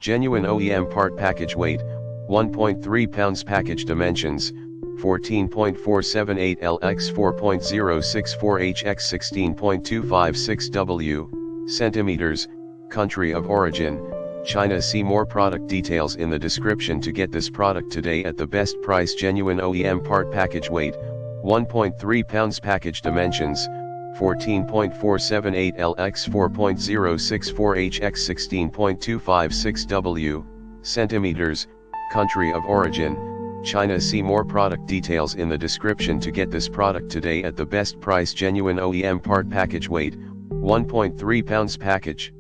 Genuine OEM part package weight, 1.3 pounds. Package dimensions, 14.478 L x 4.064 H x 16.256 W, centimeters. Country of origin, China. See more product details in the description to get this product today at the best price. Genuine OEM part package weight, 1.3 pounds. Package dimensions, 14.478 L x 4.064 H x 16.256 W, centimeters. Country of origin, China. See more product details in the description to get this product today at the best price. Genuine OEM part package weight, 1.3 pounds. Package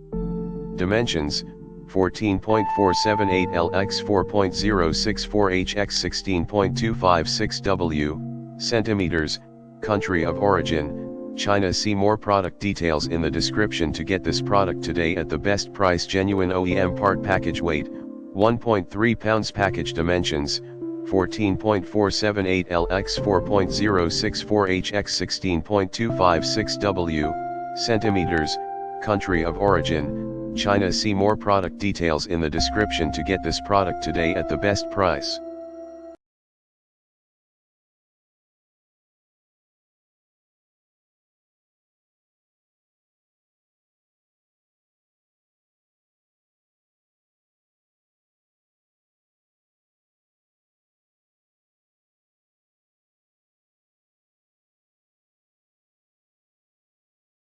dimensions, 14.478 L x 4.064 H x 16.256 W, centimeters. Country of origin, China. See more product details in the description to get this product today at the best price. Genuine OEM part package weight, 1.3 pounds. Package dimensions, 14.478 L x 4.064 H x 16.256 W, centimeters. Country of origin, China. See more product details in the description to get this product today at the best price.